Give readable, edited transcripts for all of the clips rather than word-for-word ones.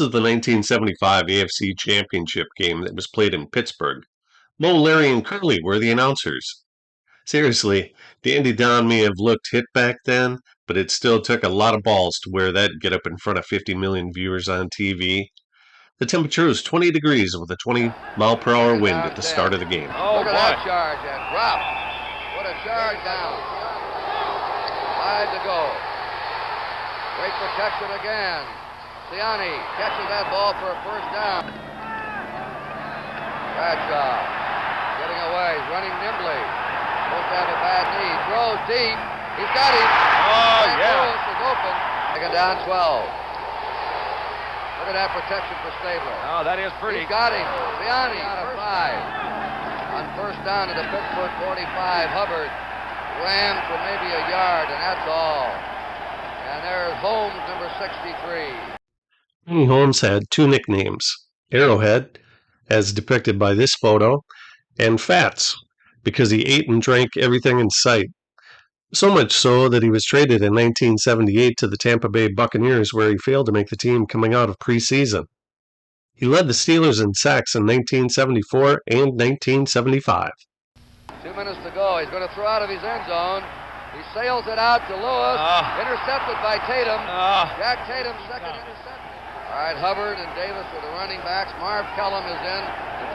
This is the 1975 AFC Championship Game that was played in Pittsburgh. Mo, Larry, and Curly were the announcers. Seriously, the Indy Don may have looked hit back then, but it still took a lot of balls to wear that get up in front of 50 million viewers on TV. The temperature was 20 degrees with a 20-mile-per-hour wind at the start of the game. Oh, look at that charge and drop. What a charge down. 5 to go. Great protection again. Siani catches that ball for a first down. Bradshaw getting away. He's running nimbly. Supposed to have a bad knee. Throws deep. He's got him. Oh, yeah. Lewis is open. Taken down 12. Look at that protection for Stabler. Oh, that is pretty. He's got him. Siani out of 5. On first down to the Pittsburgh 45, Hubbard ran for maybe a yard, and that's all. And there's Holmes, number 63. Ernie Holmes had two nicknames, Arrowhead, as depicted by this photo, and Fats, because he ate and drank everything in sight. So much so that he was traded in 1978 to the Tampa Bay Buccaneers, where he failed to make the team coming out of preseason. He led the Steelers in sacks in 1974 and 1975. 2 minutes to go. He's going to throw out of his end zone. He sails it out to Lewis. Intercepted by Tatum. Jack Tatum, second interception. All right, Hubbard and Davis are the running backs. Marv Kellum is in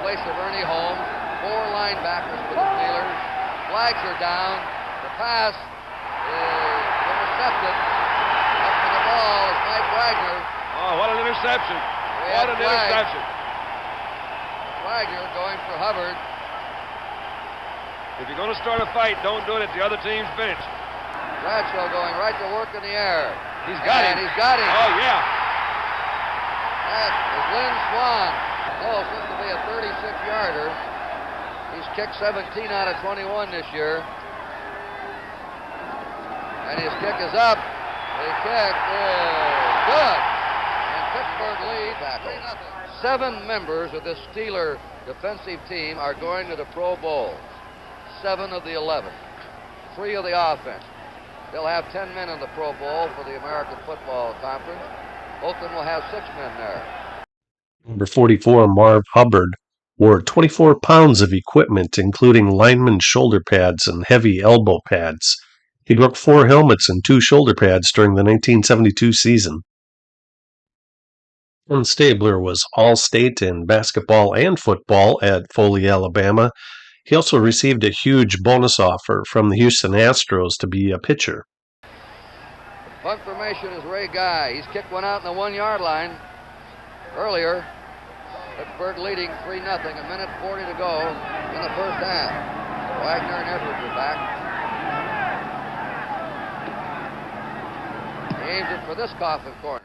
place of Ernie Holmes. 4 linebackers for the Steelers. Flags are down. The pass is intercepted. Up to the ball is Mike Wagner. Oh, what an interception. What an interception. Wagner going for Hubbard. If you're going to start a fight, don't do it at the other team's bench. Bradshaw going right to work in the air. He's got him. He's got him. Oh, yeah. That is Lynn Swan. Close. This will be a 36-yarder. He's kicked 17 out of 21 this year. And his kick is up. The kick is good. And Pittsburgh leads 3-0. 7 members of this Steeler defensive team are going to the Pro Bowl. 7 of the 11. 3 of the offense. They'll have 10 men in the Pro Bowl for the American Football Conference. Oakland will have 6 men there. Number 44, Marv Hubbard, wore 24 pounds of equipment, including lineman shoulder pads and heavy elbow pads. He broke 4 helmets and 2 shoulder pads during the 1972 season. Ken Stabler was All-State in basketball and football at Foley, Alabama. He also received a huge bonus offer from the Houston Astros to be a pitcher. Punt formation is Ray Guy. He's kicked one out in the 1-yard line earlier. Pittsburgh leading 3-0. A minute 40 to go in the first half. Wagner and Edwards are back. He aims it for this coffin corner.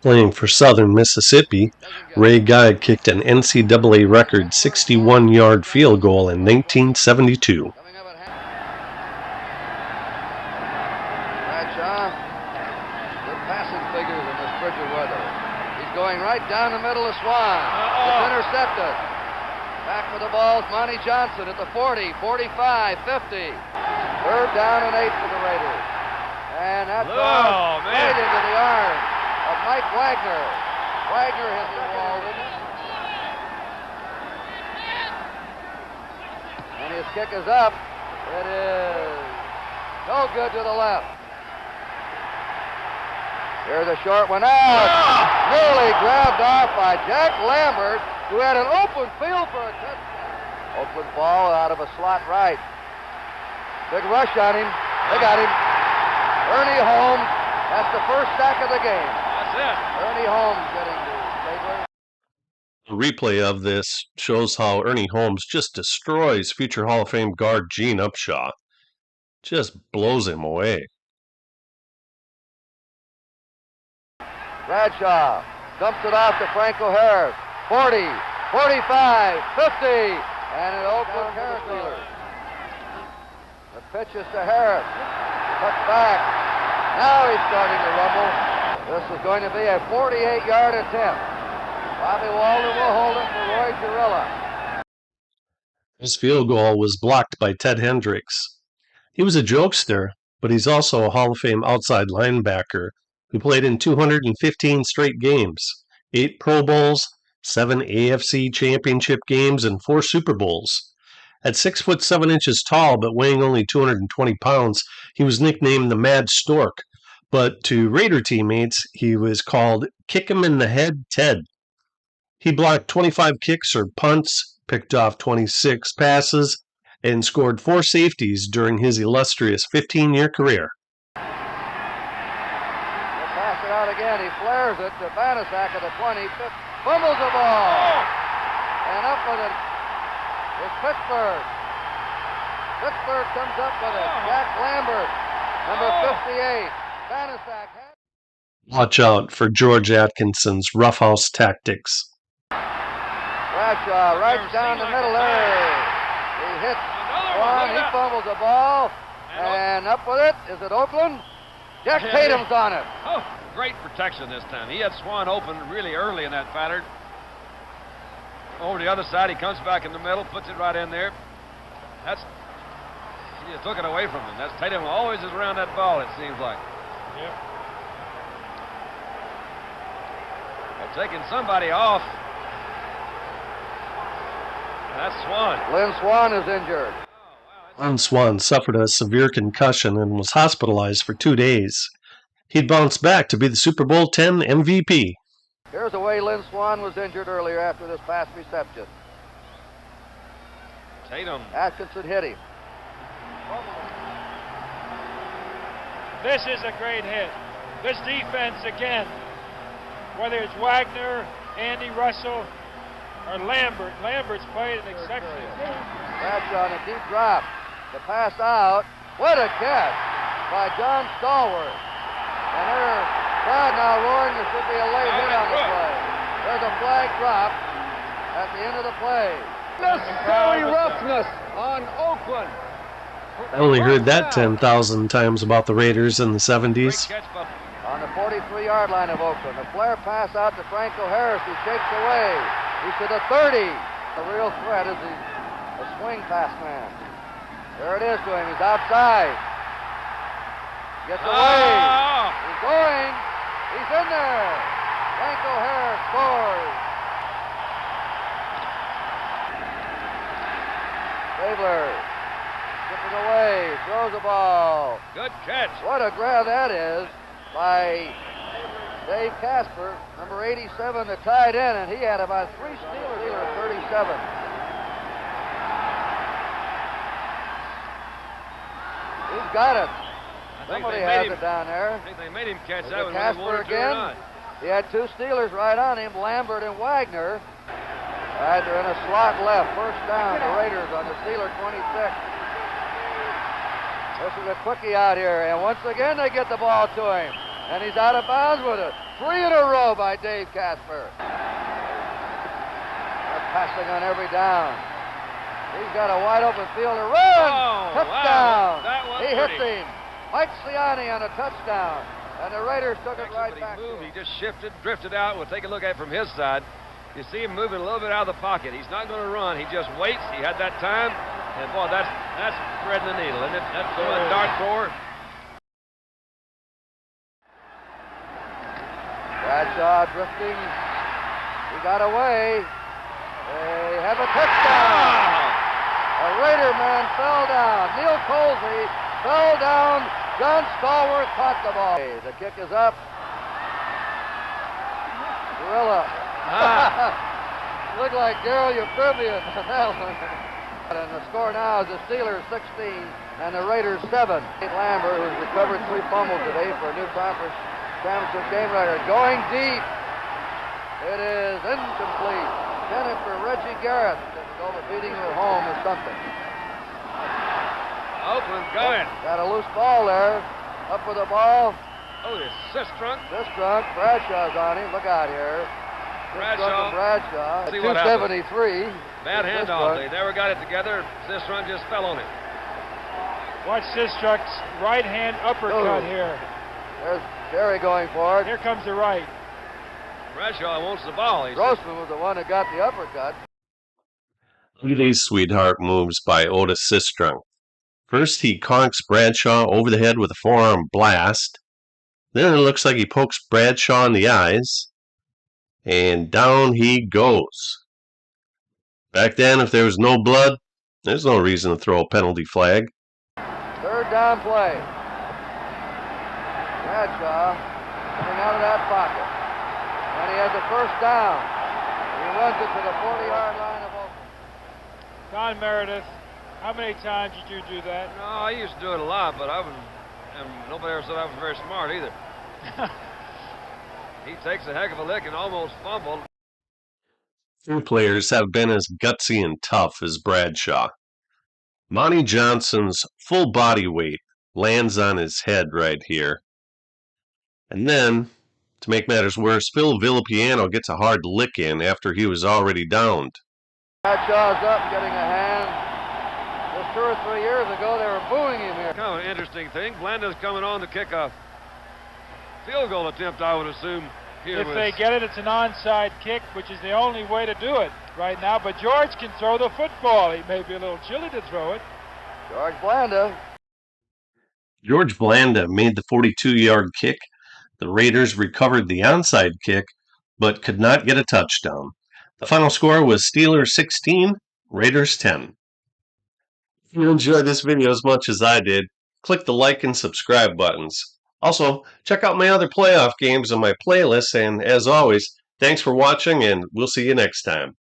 Playing for Southern Mississippi, Ray Guy kicked an NCAA record 61-yard field goal in 1972. Bradshaw, good passing figures in this frigid weather. He's going right down the middle of Swan. It's intercepted. Back with the ball is Monty Johnson at the 40, 45, 50. Third down and 8 for the Raiders. And that's right into the arm of Mike Wagner. Wagner hits the wall with it. And his kick is up. It is no good to the left. Here's a short one out. Nearly grabbed off by Jack Lambert, who had an open field for a touchdown. Open ball out of a slot right. Big rush on him. They got him. Ernie Holmes. That's the first sack of the game. Ernie Holmes getting to Stabler. A replay of this shows how Ernie Holmes just destroys future Hall of Fame guard Gene Upshaw. Just blows him away. Bradshaw dumps it off to Franco Harris. 40, 45, 50, and an Oakland Steelers. The pitch is to Harris. Cut back. Now he's starting to rumble. This is going to be a 48-yard attempt. Bobby Walden will hold it for Roy Girilla. His field goal was blocked by Ted Hendricks. He was a jokester, but he's also a Hall of Fame outside linebacker who played in 215 straight games. 8 Pro Bowls, 7 AFC Championship games, and 4 Super Bowls. At 6 foot 7 inches tall, but weighing only 220 pounds, he was nicknamed the Mad Stork. But to Raider teammates, he was called Kick 'em in the Head Ted. He blocked 25 kicks or punts, picked off 26 passes, and scored 4 safeties during his illustrious 15-year career. He'll pass it out again. He flares it to Banaszak at the 20. Fumbles the ball. And up with it is Pittsburgh. Pittsburgh comes up with it. Jack Lambert, number 58. Banaszak. Watch out for George Atkinson's roughhouse tactics. Bradshaw right down the middle there. He hits one. He fumbles the ball. And up with it. Is it Oakland? Jack Tatum's on it. Oh, great protection this time. He had Swan open really early in that pattern. Over the other side, he comes back in the middle, puts it right in there. He just took it away from him. That's Tatum always is around that ball, it seems like. Yep. They're taking somebody off. And that's Swan. Lynn Swan is injured. Lynn Swan suffered a severe concussion and was hospitalized for 2 days. He'd bounced back to be the Super Bowl X MVP. Here's the way Lynn Swan was injured earlier after this pass reception. Tatum. Atkinson hit him. This is a great hit. This defense, again, whether it's Wagner, Andy Russell, or Lambert. Lambert's played an exceptional game. Bradshaw on a deep drop. The pass out. What a catch by John Stallworth. And their crowd now roaring. There should be a late hit on the play. There's a flag drop at the end of the play. Necessary roughness on Oakland. I only heard that 10,000 times about the Raiders in the 70s. On the 43-yard line of Oakland. A flare pass out to Franco Harris, who shakes away. He's to the 30. The real threat is a swing pass man. There it is to him. He's outside. Gets away. He's going. He's in there. Franco Harris scores. Stabler skipping away. Throws the ball. Good catch. What a grab that is by Dave Casper, number 87, the tight end, and he had about 3 steals at 37. He's got it. Somebody has it down there. I think they made him catch Is that it one. Casper again? He had 2 stealers right on him, Lambert and Wagner. All right, they're in a slot left. First down, the Raiders on the Steeler 26. This is a quickie out here, and once again they get the ball to him. And he's out of bounds with it. 3 in a row by Dave Casper. That's passing on every down. He's got a wide open field to run. Touchdown. Wow. He hits him. Mike Ciani on a touchdown. And the Raiders took it right back. He just shifted, drifted out. We'll take a look at it from his side. You see him moving a little bit out of the pocket. He's not going to run. He just waits. He had that time. And boy, that's threading the needle, isn't it? That's going to dart thrower. Bradshaw drifting. He got away. They have a touchdown. A Raider man fell down. Neil Colsey fell down. John Stallworth caught the ball. The kick is up. Gorilla. Looked like Daryl Euphemia on that one. And the score now is the Steelers 16 and the Raiders 7. Lambert, who's recovered 3 fumbles today for a new conference championship game record, going deep. It is incomplete. Intended for Reggie Garrett. Over beating at home is something. Oakland got it. Got a loose ball there. Up with the ball. Oh, this Sistrunk. Bradshaw's on him. Look out here. Bradshaw. See what happened. 273. Bad handoff. They never got it together. Sistrunk just fell on him. Watch Sistrunk's right hand uppercut here. There's Terry going for it. Here comes the right. Bradshaw wants the ball. Grossman was the one that got the uppercut. Look at these sweetheart moves by Otis Sistrunk. First, he conks Bradshaw over the head with a forearm blast. Then it looks like he pokes Bradshaw in the eyes. and down he goes. Back then, if there was no blood, there's no reason to throw a penalty flag. Third down play. Bradshaw coming out of that pocket. And he has the first down. He runs it to the 40-yard line of Oakland. Don Meredith, how many times did you do that? No, I used to do it a lot, but and nobody ever said I was very smart either. He takes a heck of a lick and almost fumbled. Few players have been as gutsy and tough as Bradshaw. Monty Johnson's full body weight lands on his head right here. And then, to make matters worse, Phil Villapiano gets a hard lick in after he was already downed. Bradshaw's up, getting a hand. Just 2 or 3 years ago, they were booing him here. Kind of an interesting thing. Blanda's coming on to kick a field goal attempt, I would assume. If they get it, it's an onside kick, which is the only way to do it right now. But George can throw the football. He may be a little chilly to throw it. George Blanda. George Blanda made the 42-yard kick. The Raiders recovered the onside kick, but could not get a touchdown. The final score was Steelers 16, Raiders 10. If you enjoyed this video as much as I did, click the like and subscribe buttons. Also, check out my other playoff games on my playlist, and as always, thanks for watching, and we'll see you next time.